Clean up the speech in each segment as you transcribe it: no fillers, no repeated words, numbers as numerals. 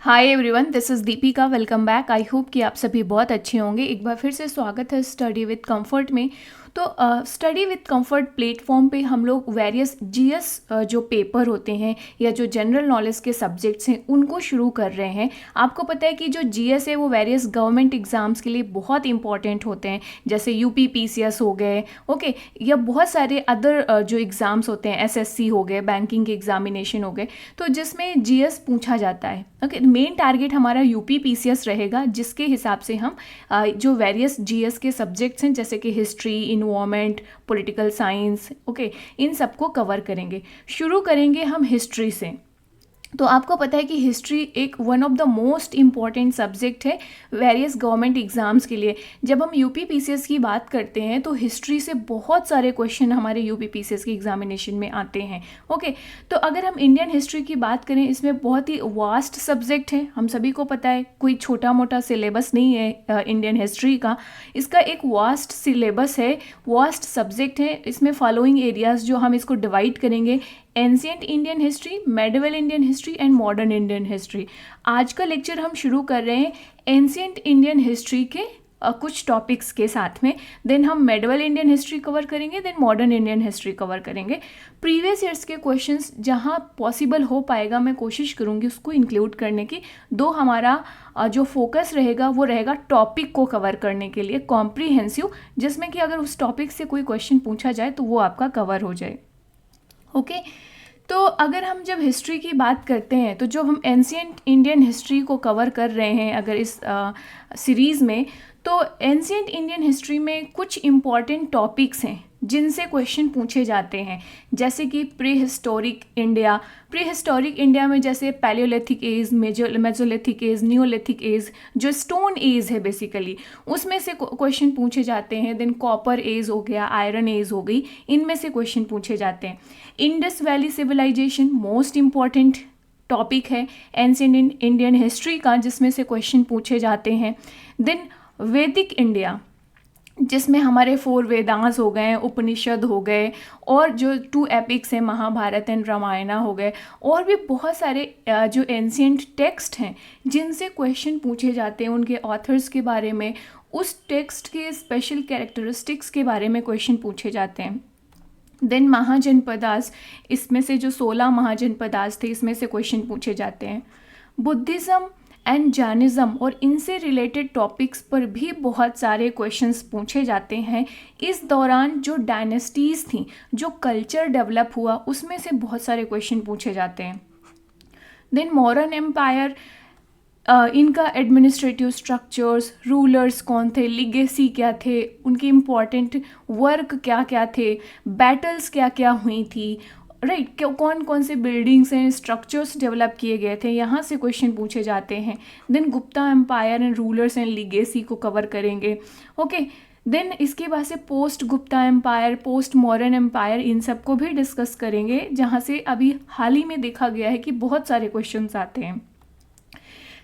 Hi everyone, this is Deepika. Welcome back. I hope कि आप सभी बहुत अच्छे होंगे। एक बार फिर से स्वागत है स्टडी विद कंफर्ट में। तो स्टडी विद कंफर्ट प्लेटफॉर्म पे हम लोग वेरियस जीएस जो पेपर होते हैं या जो जनरल नॉलेज के सब्जेक्ट्स हैं उनको शुरू कर रहे हैं। आपको पता है कि जो जीएस है वो वेरियस गवर्नमेंट एग्जाम्स के लिए बहुत इंपॉर्टेंट होते हैं, जैसे यूपी पीसीएस हो गए, ओके, या बहुत सारे अदर जो एग्ज़ाम्स होते हैं, एसएससी हो गए, बैंकिंग के एग्जामिनेशन हो गए, तो जिसमें जीएस पूछा जाता है। ओके, मेन टारगेट हमारा यूपी पीसीएस रहेगा, जिसके हिसाब से हम जो वेरियस जीएस के सब्जेक्ट्स हैं जैसे कि history, environment, political science, okay, इन सबको कवर करेंगे। शुरू करेंगे हम हिस्ट्री से। तो आपको पता है कि हिस्ट्री एक one of the most important subject है वेरियस गवर्नमेंट एग्जाम्स के लिए। जब हम यूपी पीसीएस की बात करते हैं तो हिस्ट्री से बहुत सारे क्वेश्चन हमारे यूपी पीसीएस के एग्जामिनेशन में आते हैं। ओके, तो अगर हम इंडियन हिस्ट्री की बात करें, इसमें बहुत ही वास्ट सब्जेक्ट है, हम सभी को पता है, कोई छोटा मोटा सिलेबस नहीं है इंडियन हिस्ट्री का। इसका एक वास्ट सिलेबस है, वास्ट सब्जेक्ट है। इसमें फॉलोइंग एरियाज जो हम इसको डिवाइड करेंगे: ancient Indian history, medieval Indian history and modern Indian history. आज का लेक्चर हम शुरू कर रहे हैं एंशिएंट इंडियन हिस्ट्री के कुछ टॉपिक्स के साथ में। देन हम मेडिवल इंडियन हिस्ट्री कवर करेंगे, then modern Indian history cover करेंगे। प्रीवियस ईयर्स के क्वेश्चंस जहां पॉसिबल हो पाएगा मैं कोशिश करूंगी उसको इंक्लूड करने की। दो हमारा जो फोकस रहेगा वो रहेगा टॉपिक को कवर करने के लिए, कॉम्प्रीहेंसिव, जिसमें कि अगर उस टॉपिक से कोई क्वेश्चन पूछा जाए तो वो आपका कवर हो जाए। ओके, तो अगर हम जब हिस्ट्री की बात करते हैं तो जो हम एंशिएंट इंडियन हिस्ट्री को कवर कर रहे हैं अगर इस सीरीज़ में, तो एंशिएंट इंडियन हिस्ट्री में कुछ इम्पॉर्टेंट टॉपिक्स हैं जिनसे क्वेश्चन पूछे जाते हैं, जैसे कि pre historic India. Pre historic India में जैसे palaeolithic age, mesolithic age, neolithic age, जो स्टोन एज है बेसिकली, उसमें से क्वेश्चन पूछे जाते हैं। देन कॉपर एज हो गया, आयरन एज हो गई, इनमें से क्वेश्चन पूछे जाते हैं। Indus valley civilisation most important topic है एंशिएंट इंडियन हिस्ट्री का, जिसमें से क्वेश्चन पूछे जाते हैं। देन वैदिक इंडिया, जिसमें हमारे 4 वेदांस हो गए, उपनिषद हो गए, और जो 2 एपिक्स हैं महाभारत एंड रामायण हो गए, और भी बहुत सारे जो एंशिएंट टेक्स्ट हैं जिनसे क्वेश्चन पूछे जाते हैं, उनके ऑथर्स के बारे में, उस टेक्स्ट के स्पेशल कैरेक्टरिस्टिक्स के बारे में क्वेश्चन पूछे जाते हैं। देन महाजनपदास, इसमें से जो 16 महाजनपदास थे इसमें से क्वेश्चन पूछे जाते हैं। बुद्धिज़्म एंड जैनिज़्म और इनसे रिलेटेड टॉपिक्स पर भी बहुत सारे क्वेश्चंस पूछे जाते हैं। इस दौरान जो डायनेस्टीज़ थी, जो कल्चर डेवलप हुआ, उसमें से बहुत सारे क्वेश्चन पूछे जाते हैं। देन मौर्यन एम्पायर, इनका एडमिनिस्ट्रेटिव स्ट्रक्चर्स, रूलर्स कौन थे, लिगेसी क्या थे, उनके इम्पॉर्टेंट वर्क क्या क्या थे, बैटल्स क्या क्या हुई थी, राइट, कौन कौन से बिल्डिंग्स हैं, स्ट्रक्चर्स डेवलप किए गए थे, यहाँ से क्वेश्चन पूछे जाते हैं। Then Gupta empire and rulers and legacy को कवर करेंगे। ओके, देन इसके बाद से post Gupta empire, post Mauryan empire, इन सब को भी डिस्कस करेंगे, जहाँ से अभी हाल ही में देखा गया है कि बहुत सारे क्वेश्चंस आते हैं।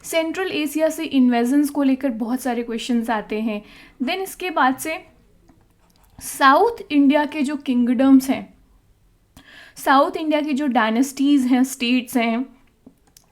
सेंट्रल एशिया से इन्वेजन्स को लेकर बहुत सारे क्वेश्चंस आते हैं। देन इसके बाद से साउथ इंडिया के जो किंगडम्स हैं, साउथ इंडिया की जो डायनेस्टीज़ हैं, स्टेट्स हैं,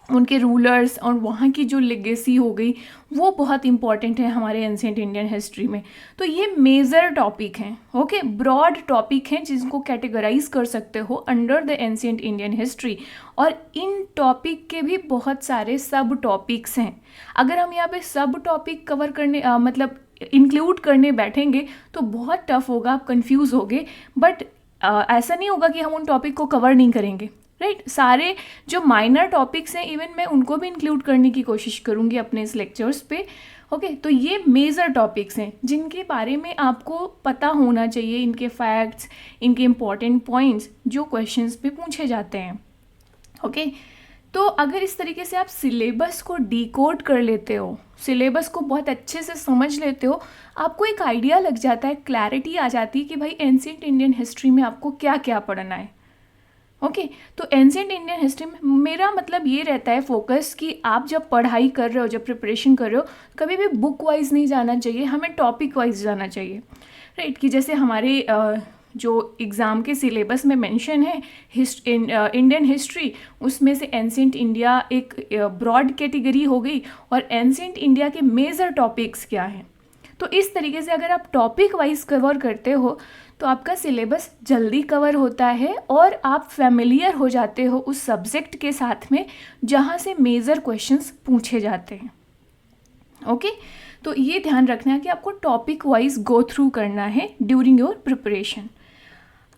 उनके रूलर्स और वहाँ की जो लेगेसी हो गई, वो बहुत इंपॉर्टेंट है हमारे एंशिएंट इंडियन हिस्ट्री में। तो ये मेजर टॉपिक हैं, ओके, ब्रॉड टॉपिक हैं जिनको कैटेगराइज कर सकते हो under the ancient Indian history. और इन टॉपिक के भी बहुत सारे सब टॉपिक्स हैं। अगर हम यहाँ पे सब टॉपिक कवर करने मतलब इंक्लूड करने बैठेंगे तो बहुत टफ होगा, आप कंफ्यूज होगे, बट ऐसा नहीं होगा कि हम उन टॉपिक को कवर नहीं करेंगे, राइट। सारे जो माइनर टॉपिक्स हैं इवन मैं उनको भी इंक्लूड करने की कोशिश करूँगी अपने इस लेक्चर्स पे। ओके, तो ये मेजर टॉपिक्स हैं जिनके बारे में आपको पता होना चाहिए, इनके फैक्ट्स, इनके इम्पॉर्टेंट पॉइंट्स जो क्वेश्चंस पे पूछे जाते हैं। ओके, तो अगर इस तरीके से आप सिलेबस को डिकोड कर लेते हो, सिलेबस को बहुत अच्छे से समझ लेते हो, आपको एक आइडिया लग जाता है, क्लैरिटी आ जाती है कि भाई एंशिएंट इंडियन हिस्ट्री में आपको क्या क्या पढ़ना है। ओके, तो एंशिएंट इंडियन हिस्ट्री में मेरा मतलब ये रहता है फोकस कि आप जब पढ़ाई कर रहे हो, जब प्रिपरेशन कर रहे हो, कभी भी बुक वाइज नहीं जाना चाहिए, हमें टॉपिक वाइज जाना चाहिए, राइट। कि जैसे हमारे जो एग्ज़ाम के सिलेबस में मेंशन है इंडियन हिस्ट्री, उसमें से एंशिएंट इंडिया एक ब्रॉड कैटेगरी हो गई और एंशिएंट इंडिया के मेजर टॉपिक्स क्या हैं। तो इस तरीके से अगर आप टॉपिक वाइज कवर करते हो तो आपका सिलेबस जल्दी कवर होता है और आप फेमिलियर हो जाते हो उस सब्जेक्ट के साथ में जहाँ से मेजर क्वेश्चंस पूछे जाते हैं। ओके, तो ये ध्यान रखना है कि आपको टॉपिक वाइज गो थ्रू करना है ड्यूरिंग योर प्रिपरेशन।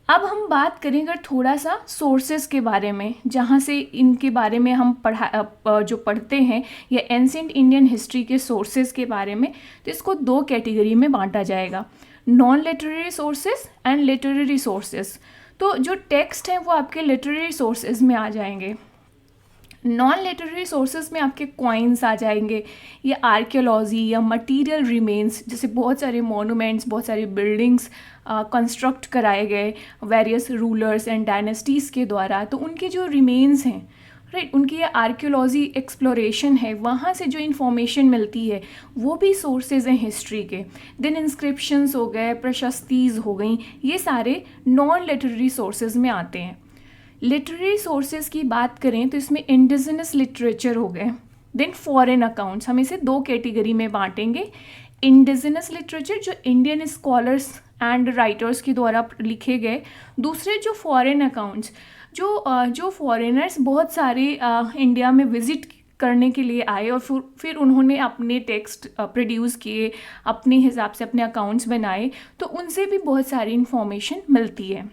अब हम बात करें अगर थोड़ा सा सोर्सेज के बारे में, जहाँ से इनके बारे में हम जो पढ़ते हैं या एंशिएंट इंडियन हिस्ट्री के सोर्सेज के बारे में, तो इसको दो कैटेगरी में बांटा जाएगा, non literary sources and literary sources. तो जो टेक्स्ट हैं वो आपके लिटरेरी सोर्सेज में आ जाएंगे। नॉन लिटरेरी सोर्सेज में आपके कॉइन्स आ जाएंगे या आर्कियोलॉजी या मटेरियल रिमेन्स, जैसे बहुत सारे मॉन्यूमेंट्स, बहुत सारी बिल्डिंग्स कंस्ट्रक्ट कराए गए वेरियस रूलर्स एंड डायनेस्टीज़ के द्वारा, तो उनके जो रिमेन्स हैं, राइट, उनकी ये आर्कियोलॉजी एक्सप्लोरेशन है, वहाँ से जो इन्फॉर्मेशन मिलती है वो भी सोर्सेज हैं हिस्ट्री के। देन इंस्क्रिप्शंस हो गए, प्रशस्तीज हो गई, ये सारे नॉन लिटरेरी सोर्सेज में आते हैं। लिटरेरी सोर्सेज की बात करें तो इसमें इंडिजिनस लिटरेचर हो गए, देन फॉरेन अकाउंट्स, हम इसे दो कैटेगरी में बांटेंगे। इंडिजिनस लिटरेचर जो इंडियन स्कॉलर्स एंड राइटर्स के द्वारा लिखे गए, दूसरे जो फॉरेन अकाउंट्स, जो फॉरेनर्स बहुत सारे इंडिया में विजिट करने के लिए आए और फिर उन्होंने अपने टेक्स्ट प्रोड्यूस किए, अपने हिसाब से अपने अकाउंट्स बनाए, तो उनसे भी बहुत सारी इंफॉर्मेशन मिलती है।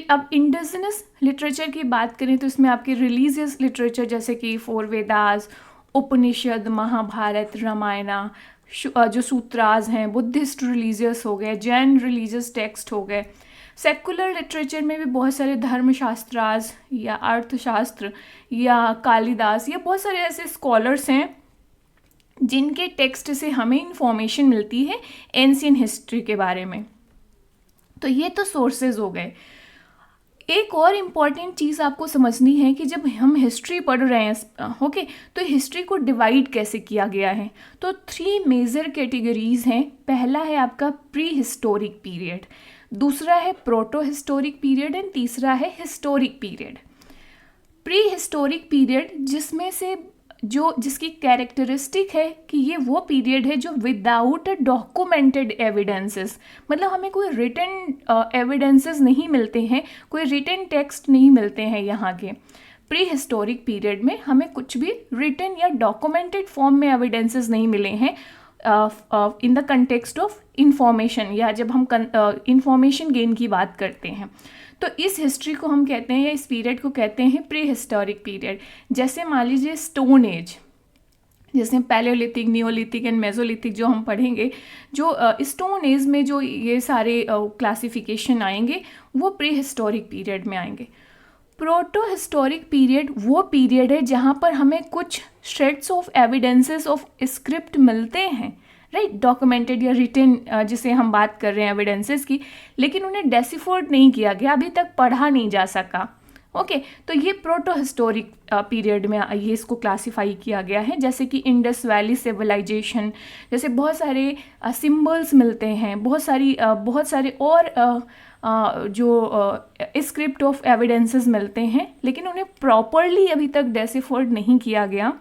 अब इंडिजिनस लिटरेचर की बात करें तो इसमें आपके रिलीजियस लिटरेचर जैसे कि फोर वेदास, उपनिषद, महाभारत, रामायणा, जो सूत्रास हैं, बुद्धिस्ट रिलीजियस हो गए, जैन रिलीजियस टेक्स्ट हो गए। सेकुलर लिटरेचर में भी बहुत सारे धर्मशास्त्रास या अर्थशास्त्र या कालिदास या बहुत सारे ऐसे स्कॉलर्स हैं जिनके टेक्स्ट से हमें इंफॉर्मेशन मिलती है एंशिएंट हिस्ट्री के बारे में। तो ये तो सोर्सेज हो गए। एक और इम्पॉर्टेंट चीज़ आपको समझनी है कि जब हम हिस्ट्री पढ़ रहे हैं, ओके, तो हिस्ट्री को डिवाइड कैसे किया गया है। तो 3 मेजर कैटेगरीज हैं। पहला है आपका प्री हिस्टोरिक पीरियड, दूसरा है प्रोटो हिस्टोरिक पीरियड एंड तीसरा है historic period. Pre historic period जिसमें से जिसकी कैरेक्टरिस्टिक है कि ये वो पीरियड है जो विदाउट डॉक्यूमेंटेड एविडेंसेस, मतलब हमें कोई रिटन एविडेंसेस नहीं मिलते हैं, कोई रिटन टेक्स्ट नहीं मिलते हैं यहाँ के। प्री हिस्टोरिक पीरियड में हमें कुछ भी रिटन या डॉक्यूमेंटेड फॉर्म में एविडेंसेस नहीं मिले हैं in the context of information, या जब हम इंफॉर्मेशन गेन की बात करते हैं तो इस हिस्ट्री को हम कहते हैं या इस पीरियड को कहते हैं प्री हिस्टोरिक पीरियड। जैसे मान लीजिए स्टोन एज, जैसे पैलेओलिथिक, नियोलिथिक एंड मेसोलिथिक जो हम पढ़ेंगे, जो स्टोन एज में जो ये सारे क्लासिफिकेशन आएंगे वो प्री हिस्टोरिक पीरियड में आएंगे। प्रोटो हिस्टोरिक पीरियड वो पीरियड है जहाँ पर हमें कुछ shreds of evidences of script मिलते हैं, राइट, डॉक्यूमेंटेड या रिटन जिसे हम बात कर रहे हैं एविडेंसेस की, लेकिन उन्हें डेसिफर्ड नहीं किया गया, अभी तक पढ़ा नहीं जा सका। ओके, तो ये प्रोटो हिस्टोरिक पीरियड में ये इसको क्लासिफाई किया गया है। जैसे कि इंडस वैली सिविलाइजेशन, जैसे बहुत सारे सिंबल्स मिलते हैं, बहुत सारे और जो स्क्रिप्ट ऑफ एविडेंसेस मिलते हैं, लेकिन उन्हें प्रॉपरली अभी तक डेसिफर्ड नहीं किया गया।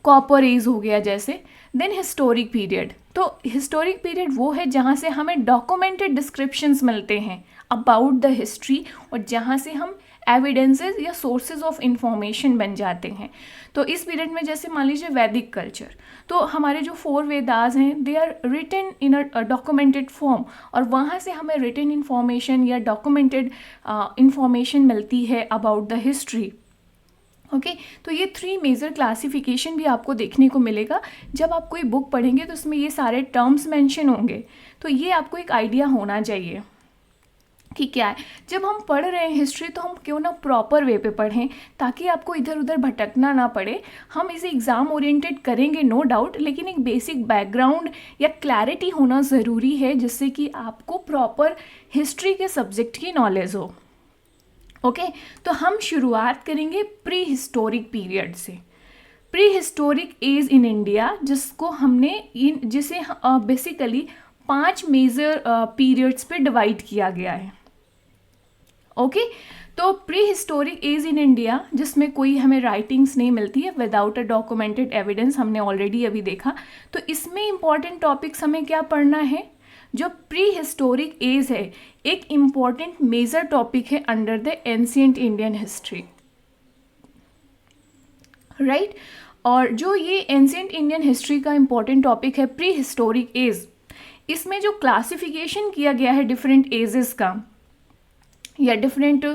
कॉपर एज हो गया जैसे। देन हिस्टोरिक पीरियड, तो हिस्टोरिक पीरियड वो है जहाँ से हमें डॉक्यूमेंटेड डिस्क्रिप्शंस मिलते हैं अबाउट द हिस्ट्री और जहाँ से हम एविडेंसेस या सोर्सेज ऑफ इंफॉर्मेशन बन जाते हैं। तो इस पीरियड में जैसे मान लीजिए वैदिक कल्चर, तो हमारे जो 4 वेदास हैं they are written in a documented form और वहाँ से हमें रिटन इंफॉर्मेशन या डॉक्यूमेंटेड इंफॉर्मेशन मिलती है अबाउट द हिस्ट्री। ओके, तो ये 3 मेजर क्लासिफिकेशन भी आपको देखने को मिलेगा जब आप कोई बुक पढ़ेंगे, तो उसमें ये सारे टर्म्स मेंशन होंगे। तो ये आपको एक आइडिया होना चाहिए कि क्या है। जब हम पढ़ रहे हैं हिस्ट्री तो हम क्यों ना प्रॉपर वे पे पढ़ें ताकि आपको इधर उधर भटकना ना पड़े। हम इसे एग्ज़ाम ओरिएंटेड करेंगे नो डाउट, लेकिन एक बेसिक बैकग्राउंड या क्लैरिटी होना ज़रूरी है जिससे कि आपको प्रॉपर हिस्ट्री के सब्जेक्ट की नॉलेज हो। ओके, तो हम शुरुआत करेंगे प्री हिस्टोरिक पीरियड से। Pre historic age in India जिसे बेसिकली 5 मेजर पीरियड्स पे डिवाइड किया गया है। ओके, तो pre historic age in India, जिसमें कोई हमें राइटिंग्स नहीं मिलती है, विदाउट अ डॉक्यूमेंटेड एविडेंस, हमने ऑलरेडी अभी देखा। तो इसमें इंपॉर्टेंट टॉपिक्स हमें क्या पढ़ना है, जो प्री हिस्टोरिक एज है एक इम्पॉर्टेंट मेजर टॉपिक है under the ancient Indian history, right. और जो ये एंशिएंट इंडियन हिस्ट्री का इम्पॉर्टेंट टॉपिक है प्री हिस्टोरिक एज, इसमें जो क्लासिफिकेशन किया गया है डिफरेंट एजेस का या डिफरेंट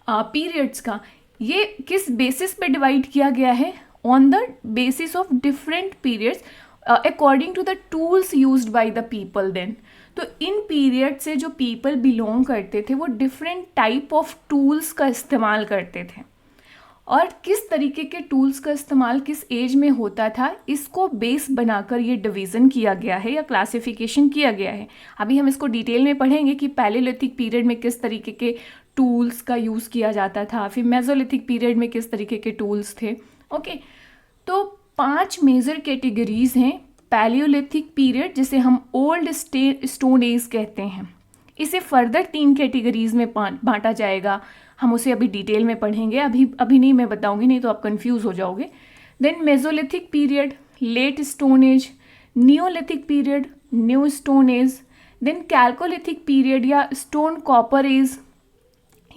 पीरियड्स का, ये किस बेसिस पे डिवाइड किया गया है, on the basis of different periods according to the tools used by the people then. तो इन पीरियड से जो पीपल बिलोंग करते थे वो डिफरेंट टाइप ऑफ टूल्स का इस्तेमाल करते थे, और किस तरीके के टूल्स का इस्तेमाल किस एज में होता था, इसको बेस बनाकर ये डिवीज़न किया गया है या क्लासिफिकेशन किया गया है। अभी हम इसको डिटेल में पढ़ेंगे कि पैलेलिथिक पीरियड में किस तरीके के टूल्स का यूज़ किया जाता था, फिर मेसोलिथिक पीरियड में किस तरीके के टूल्स थे। ओके, तो 5 मेजर कैटेगरीज हैं। पैलियोलिथिक पीरियड, जिसे हम ओल्ड स्टोन एज कहते हैं, इसे फर्दर 3 कैटेगरीज में बांटा जाएगा। हम उसे अभी डिटेल में पढ़ेंगे, अभी नहीं मैं बताऊंगी, नहीं तो आप कंफ्यूज हो जाओगे। Then mesolithic period, late stone age, neolithic period, new stone age, then chalcolithic period या स्टोन कॉपर एज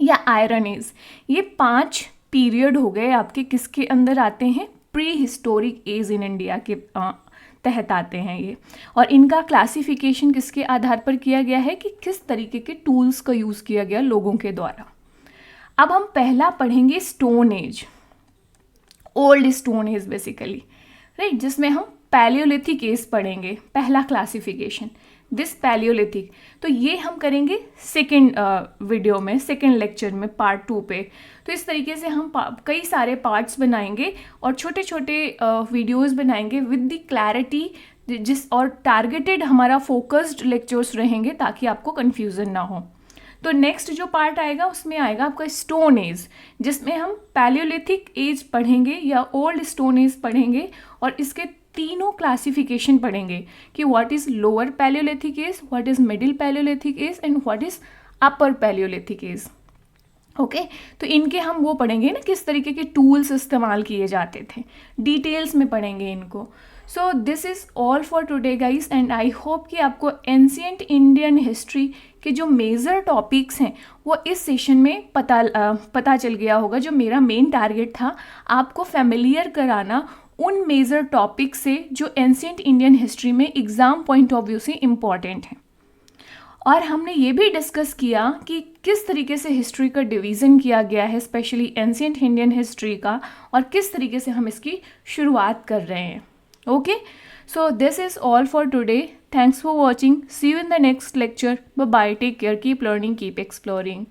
या आयरन एज। ये 5 पीरियड हो गए आपके, किसके अंदर आते हैं, pre historic age in India के तहत आते हैं ये। और इनका क्लासिफिकेशन किसके आधार पर किया गया है कि किस तरीके के टूल्स का यूज़ किया गया लोगों के द्वारा। अब हम पहला पढ़ेंगे stone age, old stone age basically, right, जिसमें हम पैलियोलिथिक एज पढ़ेंगे, पहला क्लासिफिकेशन दिस पैलियोलिथिक। तो ये हम करेंगे सेकेंड वीडियो में, सेकेंड लेक्चर में, पार्ट 2 पे। तो इस तरीके से हम कई सारे पार्ट्स बनाएंगे और छोटे छोटे वीडियोस बनाएंगे विद द क्लैरिटी, और टारगेटेड हमारा फोकस्ड लेक्चर्स रहेंगे ताकि आपको कन्फ्यूज़न ना हो। तो नेक्स्ट जो पार्ट आएगा उसमें आएगा आपका स्टोन एज, जिसमें हम पैलियोलिथिक एज पढ़ेंगे या ओल्ड स्टोन एज पढ़ेंगे, और इसके तीनों क्लासिफिकेशन पढ़ेंगे कि what is lower palaeolithic age, what is middle palaeolithic age and what is upper palaeolithic age. Okay, तो इनके हम वो पढ़ेंगे ना, किस तरीके के टूल्स इस्तेमाल किए जाते थे, डिटेल्स में पढ़ेंगे इनको। So this is all for today guys, and I hope कि आपको एंशिएंट इंडियन हिस्ट्री के जो मेजर टॉपिक्स हैं वो इस सेशन में पता चल गया होगा। जो मेरा मेन टारगेट था आपको फेमिलियर कराना उन मेजर टॉपिक से जो एंशिएंट इंडियन हिस्ट्री में एग्ज़ाम पॉइंट ऑफ व्यू से इम्पॉर्टेंट है। और हमने ये भी डिस्कस किया कि किस तरीके से हिस्ट्री का डिवीज़न किया गया है, स्पेशली एंशिएंट इंडियन हिस्ट्री का, और किस तरीके से हम इसकी शुरुआत कर रहे हैं। Okay, so this is all for today. Thanks for watching. See you in the next lecture. Bye bye. Take care. Keep learning. Keep exploring.